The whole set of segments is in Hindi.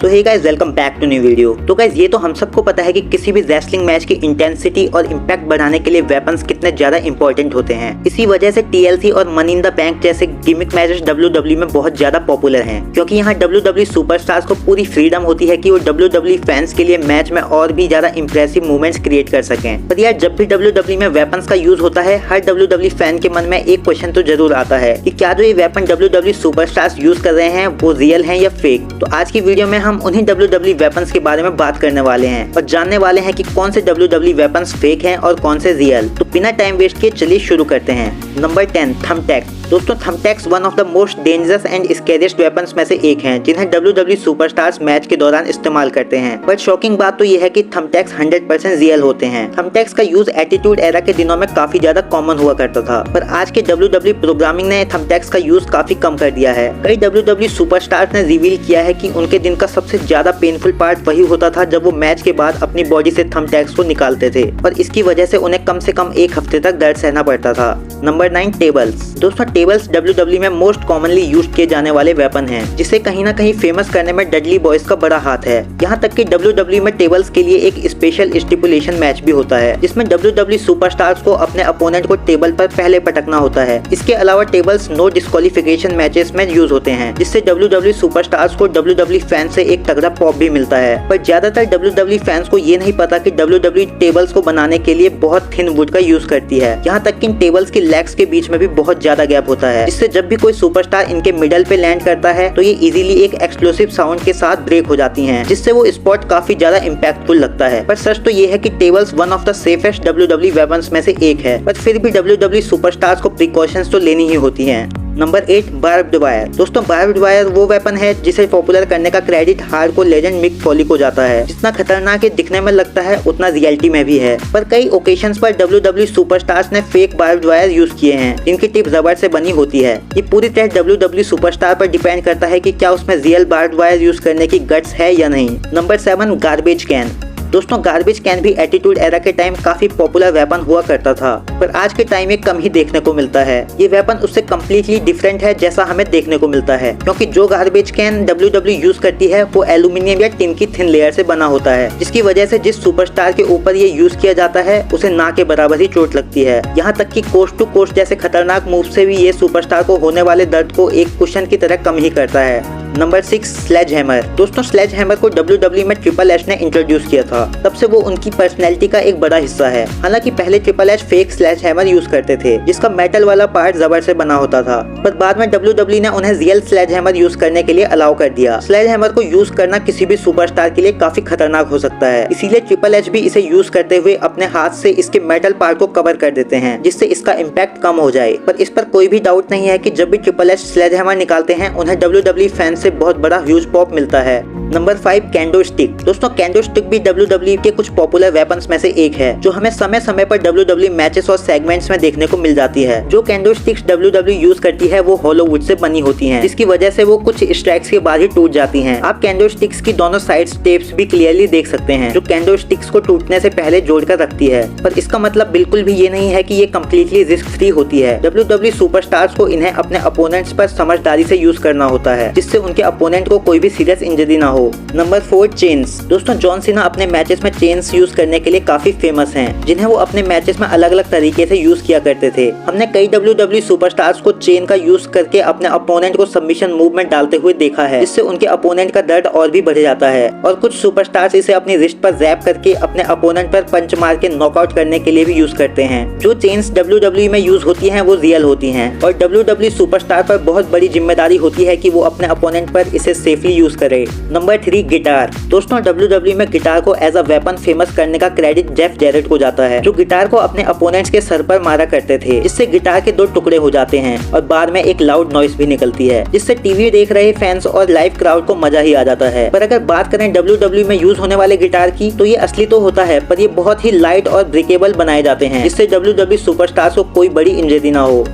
So hey guys, welcome back to new video. तो गाइस, ये तो हम सबको पता है कि किसी भी रेसलिंग मैच की इंटेंसिटी और इम्पैक्ट बढ़ाने के लिए वेपन्स कितने ज्यादा इंपॉर्टेंट होते हैं। इसी वजह से TLC और मनी इन द बैंक जैसे गिमिक मैचेस WWE में बहुत ज्यादा पॉपुलर हैं, क्योंकि यहाँ WWE सुपरस्टार्स को पूरी फ्रीडम होती है कि वो WWE फैंस के लिए मैच में और भी ज्यादा इंप्रेसिव मूवमेंट्स क्रिएट कर सकें। पर यार, जब भी WWE में वेपन्स का यूज होता है, हर WWE फैन के मन में एक क्वेश्चन तो जरूर आता है कि क्या जो ये वेपन WWE सुपरस्टार्स यूज कर रहे हैं वो रियल है या फेक। तो आज की वीडियो में हम उन्हीं WWE वेपन्स के बारे में बात करने वाले हैं और जानने वाले हैं कि कौन से WWE वेपन्स फेक हैं और कौन से रियल। तो बिना टाइम वेस्ट किए चलिए शुरू करते हैं। Number 10, thumbtack. दोस्तों, thumbtacks one of the most dangerous and scariest weapons में से एक हैं, जिन्हें WWE सुपरस्टार्स मैच के दौरान इस्तेमाल करते हैं। बट शॉकिंग बात तो यह है कि थंबटैक्स 100% रियल होते हैं। थंबटैक्स का यूज एटीट्यूड एरा के दिनों में काफी ज्यादा कॉमन हुआ करता था, पर आज के WWE प्रोग्रामिंग ने थंबटैक्स का यूज काफी कम कर दिया है। कई WWE सुपरस्टार्स ने रिवील किया है कि उनके दिन का सबसे ज्यादा पेनफुल पार्ट वही होता था जब वो मैच के बाद अपनी बॉडी से थंबटैक्स को निकालते थे, और इसकी वजह से उन्हें कम से कम एक हफ्ते तक दर्द सहना पड़ता था। Number 9, tables. दोस्तों, टेबल्स WWE में मोस्ट कॉमनली यूज किए जाने वाले वेपन हैं, जिसे कहीं ना कहीं फेमस करने में डडली बॉयज का बड़ा हाथ है। यहाँ तक कि WWE में टेबल्स के लिए एक स्पेशल स्टिपुलेशन मैच भी होता है, जिसमें WWE सुपरस्टार्स को अपने अपोनेंट को टेबल पर पहले पटकना होता है। इसके अलावा टेबल्स नो डिस्क्वालिफिकेशन मैचेस में यूज होते हैं, जिससे WWE सुपरस्टार्स को WWE फैंस से एक तगड़ा पॉप भी मिलता है। पर ज्यादातर WWE फैंस को ये नहीं पता कि WWE टेबल्स को बनाने के लिए बहुत थिन वुड का यूज करती है। यहाँ तक कि इन टेबल्स की लेग्स के बीच में भी बहुत ज्यादा गैप होता है, जिससे जब भी कोई सुपरस्टार इनके मिडल पे लैंड करता है तो ये इजीली एक एक्सप्लोसिव साउंड के साथ ब्रेक हो जाती हैं, जिससे वो स्पॉट काफी ज्यादा इम्पैक्टफुल लगता है। पर सच तो ये है कि tables one of the safest WWE weapons में से एक है, पर फिर भी WWE सुपरस्टार्स को प्रिकॉशंस तो लेनी ही होती हैं। Number 8, barbed wire. दोस्तों, बार्ब्ड वायर वो वेपन है जिसे पॉपुलर करने का credit hardcore legend Mick Foley को जाता है। जितना खतरनाक ये दिखने में लगता है, उतना रियलिटी में भी है। पर कई ओकेशंस पर WWE सुपरस्टार्स ने फेक बार्ब्ड वायर यूज किए हैं, जिनकी टिप रबर से बनी होती है। ये पूरी तरह WWE सुपरस्टार पर डिपेंड करता है कि क्या उसमें रियल बार्ब्ड वायर यूज करने की गट्स है या नहीं। Number 7, garbage can. दोस्तों, गार्बेज कैन भी एटीट्यूड एरा के टाइम काफी पॉपुलर वेपन हुआ करता था, पर आज के टाइम में कम ही देखने को मिलता है। ये वेपन उससे कम्प्लीटली डिफरेंट है जैसा हमें देखने को मिलता है, क्योंकि जो गार्बेज कैन WWE यूज करती है वो एल्यूमिनियम या टिन की थिन लेयर से बना होता है, जिसकी वजह से जिस सुपरस्टार के ऊपर ये यूज किया जाता है उसे ना के बराबर ही चोट लगती है। यहाँ तक कि कोस्ट टू कोस्ट जैसे खतरनाक मूव से भी ये सुपरस्टार को होने वाले दर्द को एक कुशन की तरह कम ही करता है। Number 6, sledge hammer. दोस्तों, स्लेज हैमर को WWE में ट्रिपल एच ने इंट्रोड्यूस किया था, तब से वो उनकी पर्सनैलिटी का एक बड़ा हिस्सा है। हालांकि पहले triple H fake sledge hammer use करते थे, जिसका मेटल वाला पार्ट रबर से बना होता था, पर बाद में WWE ने उन्हें रियल स्लेज हैमर यूज करने के लिए अलाउ कर दिया। स्लेज हैमर को यूज करना किसी भी सुपरस्टार के लिए काफी खतरनाक हो सकता है, इसीलिए ट्रिपल एच भी इसे यूज करते हुए अपने हाथ से इसके मेटल पार्ट को कवर कर देते हैं, जिससे इसका इम्पैक्ट कम हो जाए। पर इस पर कोई भी डाउट नहीं है कि जब भी ट्रिपल एच स्लेज हैमर निकालते हैं, उन्हें WWE फैंस से बहुत बड़ा ह्यूज पॉप मिलता है। Number 5, can do stick. दोस्तों, कैंडो स्टिक भी WWE के कुछ पॉपुलर वेपन्स में से एक है, जो हमें समय समय पर WWE मैचेस और सेगमेंट्स में देखने को मिल जाती है। जो कैंडो स्टिक्स WWE यूज करती है वो होलो वुड से बनी होती हैं, जिसकी वजह से वो कुछ स्ट्राइक्स के बाद ही टूट जाती हैं। आप कैंडो स्टिक्स की दोनों साइड टेप्स भी क्लियरली देख सकते हैं, जो कैंडो स्टिक्स को टूटने से पहले जोड़कर रखती है। पर इसका मतलब बिल्कुल भी ये नहीं है कि ये कम्प्लीटली रिस्क फ्री होती है। WWE सुपरस्टार्स को इन्हें अपने अपोनेंट्स पर समझदारी से यूज करना होता है, जिससे उनके अपोनेंट को कोई भी सीरियस इंजरी ना हो। Number 4, chains. दोस्तों, जॉन सीना अपने मैचेस में चेन्स यूज करने के लिए काफी फेमस हैं, जिन्हें वो अपने मैचेस में अलग अलग तरीके से यूज किया करते थे। हमने कई WWE सुपरस्टार्स को चेन का यूज करके अपने अपोनेंट को सबमिशन मूव में डालते हुए देखा है, जिससे उनके अपोनेंट का दर्द और भी बढ़ जाता है। और कुछ सुपरस्टार्स इसे अपनी रिस्ट पर रैप करके अपने अपोनेंट पर पंच मार के नॉकआउट करने के लिए भी यूज करते हैं। जो चेन्स WWE में यूज होती हैं वो रियल होती हैं, और WWE सुपरस्टार पर बहुत बड़ी जिम्मेदारी होती है कि वो अपने अपोनेंट पर इसे सेफली यूज करे। Number 3, guitar. दोस्तों, WWE में गिटार को एज अ वेपन फेमस करने का क्रेडिट जेफ जैरेट को जाता है, जो गिटार को अपने अपोनेंट्स के सर पर मारा करते थे, जिससे गिटार के 2 टुकड़े हो जाते हैं और बाद में एक लाउड नॉइस भी निकलती है, जिससे टीवी देख रहे फैंस और लाइव क्राउड को मजा ही आ जाता है। पर अगर बात करें WWE में यूज होने वाले गिटार की, तो ये असली तो होता है, पर ये बहुत ही लाइट और ब्रेकेबल बनाए जाते हैं, जिससे WWE सुपरस्टार्स को कोई बड़ी इंजरी ना हो।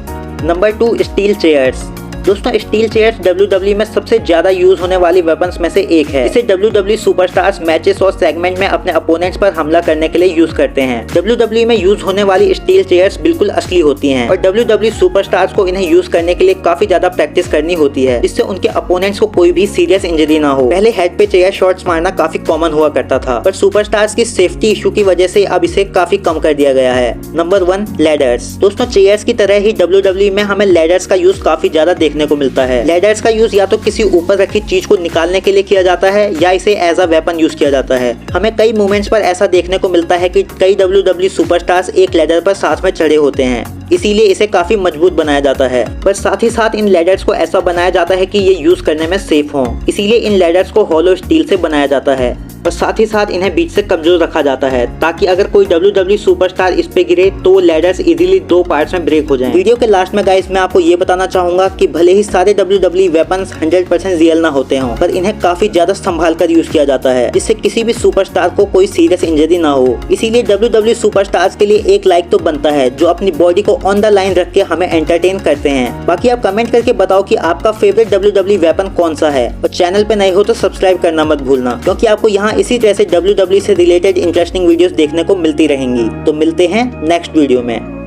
Number 2, steel chairs. दोस्तों स्टील चेयर्स WWE में सबसे ज्यादा यूज होने वाली वेपन्स में से एक है। इसे WWE सुपरस्टार्स मैचेस और सेगमेंट में अपने अपोनेंट्स पर हमला करने के लिए यूज करते हैं। WWE में यूज होने वाली स्टील चेयर्स बिल्कुल असली होती हैं और WWE सुपरस्टार्स को इन्हें यूज करने के लिए काफी ज्यादा प्रैक्टिस करनी होती है, जिससे उनके अपोनेंट्स को कोई भी सीरियस इंजरी ना हो। पहले हेड पे चेयर शॉट्स मारना काफी कॉमन हुआ करता था, पर सुपरस्टार्स की सेफ्टी इशू की वजह से अब इसे काफी कम कर दिया गया है। Number 1 ladders. दोस्तों चेयर्स की तरह ही WWE में हमें लैडर्स का यूज काफी ज्यादा देखने को मिलता है। लैडर्स का यूज या तो किसी ऊपर रखी चीज को निकालने के लिए किया जाता है या इसे एज अ वेपन यूज किया जाता है। हमें कई मूवमेंट्स पर ऐसा देखने को मिलता है कि कई WWE सुपरस्टार्स एक लैडर पर साथ में चढ़े होते हैं, इसीलिए इसे काफी मजबूत बनाया जाता है। पर साथ ही साथ इन लैडर्स को ऐसा बनाया जाता है कि ये यूज करने में सेफ हों, इसीलिए इन लैडर्स को हॉलो स्टील से बनाया जाता है और साथ ही साथ इन्हें बीच से कमजोर रखा जाता है, ताकि अगर कोई WWE सुपरस्टार इस पे गिरे तो लैडर्स इजीली 2 पार्ट्स में ब्रेक हो जाएं। वीडियो के लास्ट में गाइस मैं आपको ये बताना चाहूंगा कि भले ही सारे WWE वेपन्स 100% रियल ना होते हों, पर इन्हें काफी ज्यादा संभाल कर यूज किया जाता है, जिससे किसी भी सुपरस्टार को कोई सीरियस इंजरी ना हो। इसीलिए WWE सुपरस्टार्स के लिए एक लाइक तो बनता है, जो अपनी बॉडी को ऑन द लाइन रख के हमें एंटरटेन करते हैं। बाकी आप कमेंट करके बताओ कि आपका फेवरेट WWE वेपन कौन सा है, और चैनल पे नए हो तो सब्सक्राइब करना मत भूलना, क्योंकि आपको यहाँ इसी तरह से WWE से रिलेटेड इंटरेस्टिंग वीडियोस देखने को मिलती रहेंगी। तो मिलते हैं नेक्स्ट वीडियो में।